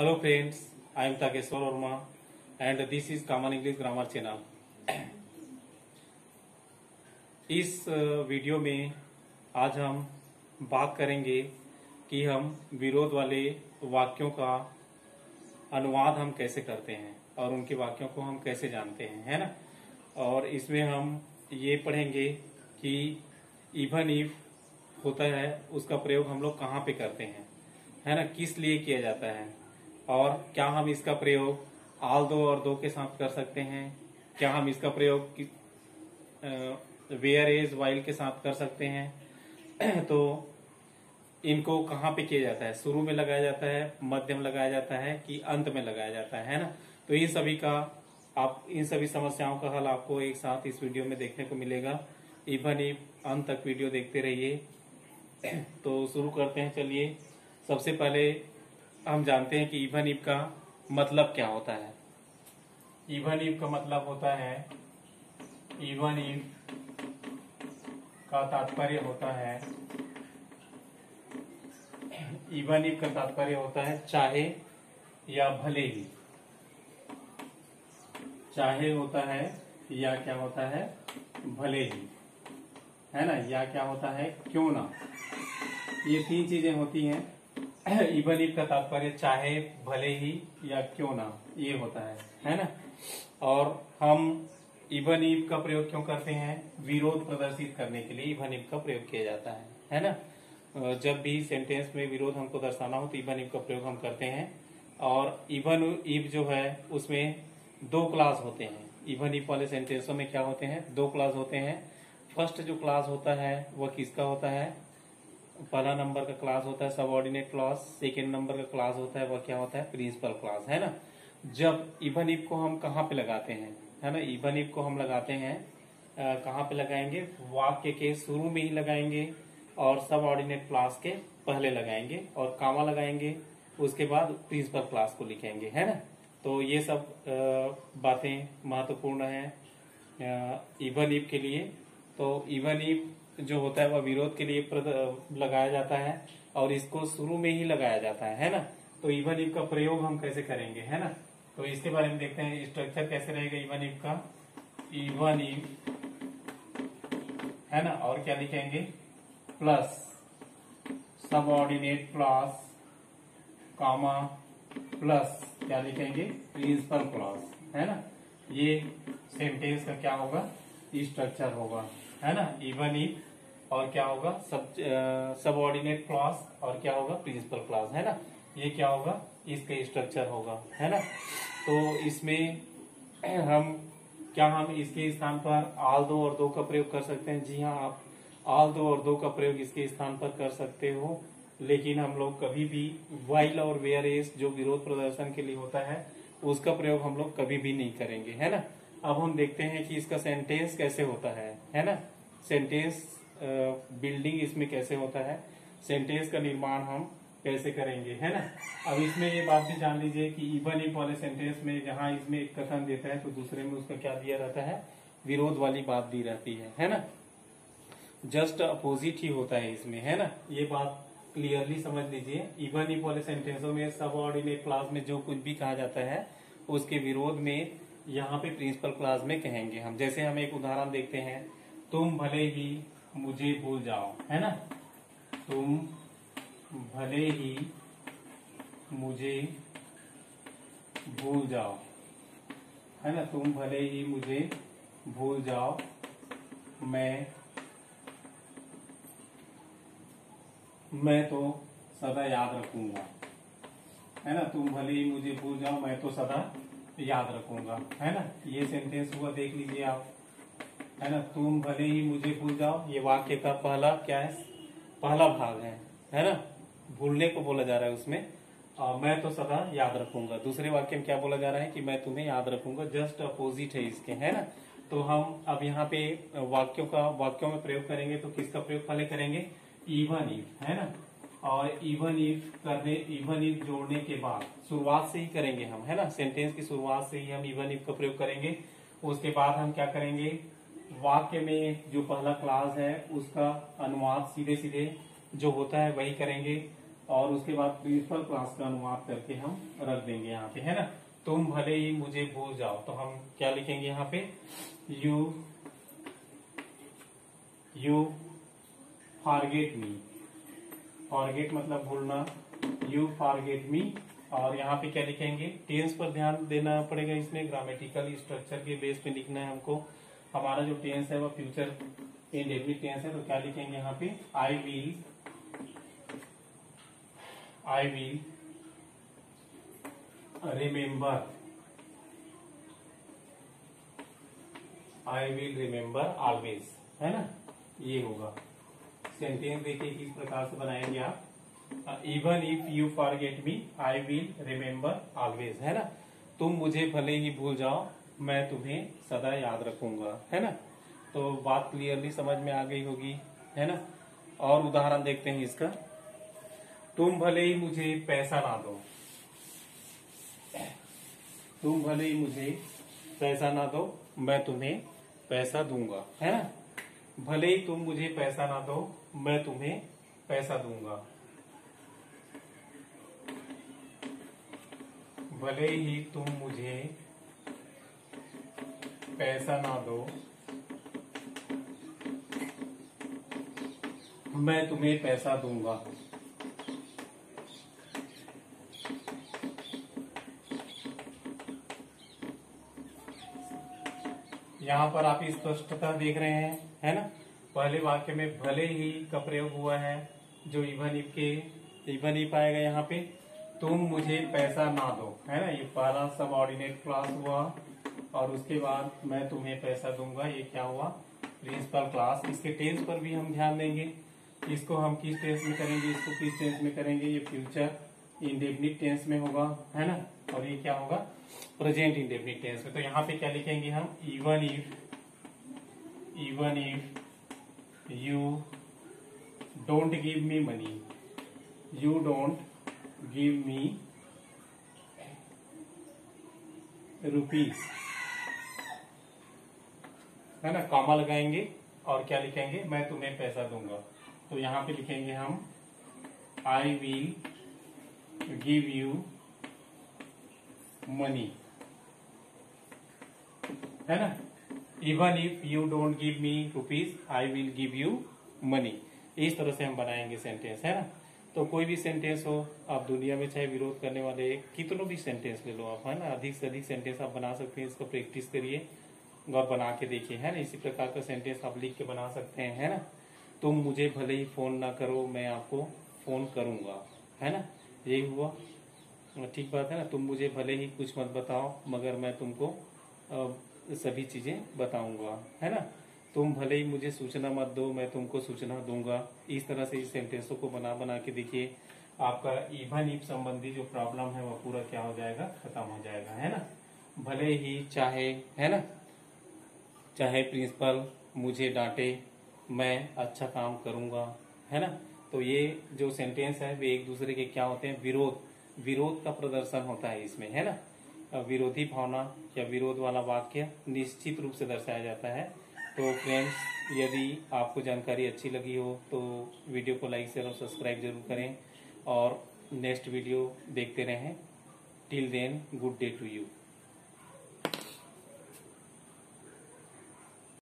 Hello friends, I am Takeshwar Verma and this is Common English Grammar Channel. इस video में आज हम बात करेंगे कि हम विरोध वाले वाक्यों का अनुवाद हम कैसे करते हैं और उनके वाक्यों को हम कैसे जानते हैं, है ना। और इसमें हम ये पढ़ेंगे कि इवन इफ होता है उसका प्रयोग हम लोग कहाँ पे करते हैं, है ना, किस लिए किया जाता है और क्या हम इसका प्रयोग आल दो और दो के साथ कर सकते हैं, क्या हम इसका प्रयोग वेयर एज वाइल के साथ कर सकते हैं। तो इनको कहाँ पे किया जाता है, शुरू में लगाया जाता है, मध्य में लगाया जाता है कि अंत में लगाया जाता है ना। तो इन सभी समस्याओं का हल आपको एक साथ इस वीडियो में देखने को मिलेगा। इवन इफ अंत तक वीडियो देखते रहिए। तो शुरू करते हैं। चलिए, सबसे पहले हम जानते हैं कि इवन इफ का मतलब क्या होता है। इवन इफ का मतलब होता है, इवन इफ का तात्पर्य होता है, इवन इफ का तात्पर्य होता है चाहे या भले ही। चाहे होता है या क्या होता है, भले ही, है ना, या क्या होता है, क्यों ना। ये तीन चीजें होती हैं। इवन इफ का तात्पर्य चाहे, भले ही या क्यों ना, ये होता है ना। और हम इवन इफ का प्रयोग क्यों करते हैं, विरोध प्रदर्शित करने के लिए इवन इफ का प्रयोग किया जाता है ना। जब भी सेंटेंस में विरोध हमको दर्शाना हो तो इवन इफ का प्रयोग हम करते हैं। और इवन इफ जो है उसमें दो क्लास होते हैं। इवन इफ वाले सेंटेंसों में क्या होते हैं, दो क्लास होते हैं। फर्स्ट जो क्लास होता है वह किसका होता है, पहला नंबर का क्लास होता है सबऑर्डिनेट क्लास। सेकेंड नंबर का क्लास होता है वह क्या होता है, प्रिंसिपल क्लास, है ना। जब इवन इफ को हम कहाँ पे लगाते हैं, है ना, इवन इफ को हम लगाते हैं कहाँ पे लगाएंगे, वाक्य के शुरू में ही लगाएंगे और सबऑर्डिनेट क्लास के पहले लगाएंगे और कामा लगाएंगे, उसके बाद प्रिंसिपल क्लास को लिखेंगे, है ना। तो ये सब बातें महत्वपूर्ण है इवन इफ के लिए। तो इवन इफ जो होता है वह विरोध के लिए लगाया जाता है और इसको शुरू में ही लगाया जाता है ना। तो इवन इफ का प्रयोग हम कैसे करेंगे, है ना। तो इसके बारे में देखते हैं, स्ट्रक्चर कैसे रहेगा इवन इफ का। इवन इफ, है ना, और क्या लिखेंगे, प्लस सबऑर्डिनेट क्लास कामा प्लस क्या लिखेंगे, प्रिंसिपल क्लास, है ना। ये सेंटेंस का क्या होगा, स्ट्रक्चर होगा, है ना। इवन इफ और क्या होगा, सबऑर्डिनेट क्लास और क्या होगा, प्रिंसिपल क्लास, है ना। ये क्या होगा, इसका स्ट्रक्चर होगा, है ना। तो इसमें हम इसके स्थान पर आल दो और दो का प्रयोग कर सकते हैं। जी हाँ, आप आल दो और दो का प्रयोग इसके स्थान पर कर सकते हो, लेकिन हम लोग कभी भी वाइल और वेयर एज जो विरोध प्रदर्शन के लिए होता है उसका प्रयोग हम लोग कभी भी नहीं करेंगे, है ना। अब हम देखते हैं कि इसका सेंटेंस कैसे होता है ना। सेंटेंस बिल्डिंग इसमें कैसे होता है, सेंटेंस का निर्माण हम कैसे करेंगे, है ना। अब इसमें ये बात भी जान लीजिए कि इवन इफ वाले सेंटेंस में जहां इसमें एक कथन देता है तो दूसरे में उसका क्या दिया रहता है, विरोध वाली बात दी रहती है ना। जस्ट अपोजिट ही होता है इसमें, है ना। ये बात क्लियरली समझ लीजिए। इवन इफ वाले सेंटेंसों में सबऑर्डिनेट क्लास में जो कुछ भी कहा जाता है उसके विरोध में यहाँ पे प्रिंसिपल क्लास में कहेंगे हम। जैसे हम एक उदाहरण देखते हैं, तुम भले ही मुझे भूल जाओ, है ना। तुम भले ही मुझे भूल जाओ, है ना। तुम भले ही मुझे भूल जाओ, मैं तो सदा याद रखूंगा, है ना। तुम भले ही मुझे भूल जाओ, मैं तो सदा याद रखूंगा, है ना। ये सेंटेंस हुआ, देख लीजिए आप, है ना। तुम भले ही मुझे भूल जाओ, ये वाक्य का पहला क्या है, पहला भाग है ना। भूलने को बोला जा रहा है उसमें, मैं तो सदा याद रखूंगा। दूसरे वाक्य में क्या बोला जा रहा है कि मैं तुम्हें याद रखूंगा। जस्ट अपोजिट है इसके, है ना। तो हम अब यहाँ पे वाक्यों में प्रयोग करेंगे तो किसका प्रयोग पहले करेंगे, इवन इफ, है ना। और इवन इफ जोड़ने के बाद शुरुआत से ही करेंगे हम, है ना। सेंटेंस की शुरुआत से ही हम इवन इफ का प्रयोग करेंगे। उसके बाद हम क्या करेंगे, वाक्य में जो पहला क्लास है उसका अनुवाद सीधे सीधे जो होता है वही करेंगे। और उसके बाद प्रिंसिपल क्लास का अनुवाद करके हम रख देंगे यहाँ पे, है ना। तुम भले ही मुझे भूल जाओ, तो हम क्या लिखेंगे यहाँ पे, यू फॉरगेट मी। फॉरगेट मतलब भूलना, यू फॉरगेट मी। और यहाँ पे क्या लिखेंगे, टेंस पर ध्यान देना पड़ेगा, इसमें ग्रामेटिकल स्ट्रक्चर के बेस पे लिखना है हमको। हमारा जो टेंस है वो फ्यूचर इंडेफिनिट टेंस है, तो क्या लिखेंगे यहाँ पे, आई विल रिमेम्बर ऑलवेज, है ना। ये होगा सेंटेंस। देखिए किस प्रकार से बनाएंगे आप, even if you forget me I will remember always, है ना। तुम मुझे भले ही भूल जाओ, मैं तुम्हें सदा याद रखूंगा, है ना। तो बात क्लियरली समझ में आ गई होगी, है ना। और उदाहरण देखते हैं इसका। तुम भले ही मुझे पैसा ना दो, तुम भले ही मुझे पैसा ना दो, मैं तुम्हें पैसा दूंगा, है ना। भले ही तुम मुझे पैसा ना दो, मैं तुम्हें पैसा दूंगा। भले ही तुम मुझे पैसा ना दो, मैं तुम्हें पैसा दूंगा। यहाँ पर आप स्पष्टता देख रहे हैं, है ना। पहले वाक्य में भले ही का प्रयोग हुआ है, जो इवन इफ आएगा यहाँ पे। तुम मुझे पैसा ना दो, है ना, ये पहला सबऑर्डिनेट क्लास हुआ। और उसके बाद मैं तुम्हें पैसा दूंगा, ये क्या हुआ, प्रिंसिपल क्लास। इसके टेंस पर भी हम ध्यान देंगे, इसको हम किस टेंस में करेंगे, इसको किस टेंस में करेंगे। ये फ्यूचर इंडेफिनिट टेंस में होगा, है ना। और ये क्या होगा, प्रेजेंट इंडेफिनिट टेंस में। तो यहाँ पे क्या लिखेंगे हम, even if you don't give me money, you don't give me rupees, है ना। कॉमा लगाएंगे और क्या लिखेंगे, मैं तुम्हें पैसा दूंगा। तो यहाँ पे लिखेंगे हम, I will give you money, है ना। Even if you don't give me rupees I will give you money. इस तरह से हम बनाएंगे सेंटेंस, है ना। तो कोई भी सेंटेंस हो, आप दुनिया में चाहे विरोध करने वाले कितनों भी सेंटेंस ले लो आप, है ना। अधिक से अधिक सेंटेंस आप बना सकते हैं, इसको प्रैक्टिस करिए और बना के देखिए, है ना। इसी प्रकार का सेंटेंस आप लिख के बना सकते हैं, है ना। तुम मुझे भले ही फोन ना करो, मैं आपको फोन करूंगा, है ना। यही हुआ, ठीक बात है ना। तुम मुझे भले ही कुछ मत बताओ, मगर मैं तुमको सभी चीजें बताऊंगा, है ना। तुम भले ही मुझे सूचना मत दो, मैं तुमको सूचना दूंगा। इस तरह से इस सेंटेंसों को बना के देखिए, आपका इवन इफ संबंधी जो प्रॉब्लम है वो पूरा क्या हो जाएगा, खत्म हो जाएगा, है ना। भले ही चाहे, है ना, चाहे प्रिंसिपल मुझे डांटे, मैं अच्छा काम करूंगा, है ना। तो ये जो सेंटेंस है वे एक दूसरे के क्या होते हैं, विरोध का प्रदर्शन होता है इसमें, है ना। विरोधी भावना या विरोध वाला वाक्य निश्चित रूप से दर्शाया जाता है। तो फ्रेंड्स, यदि आपको जानकारी अच्छी लगी हो तो वीडियो को लाइक शेयर और सब्सक्राइब जरूर करें और नेक्स्ट वीडियो देखते रहें। Till then, good day to you.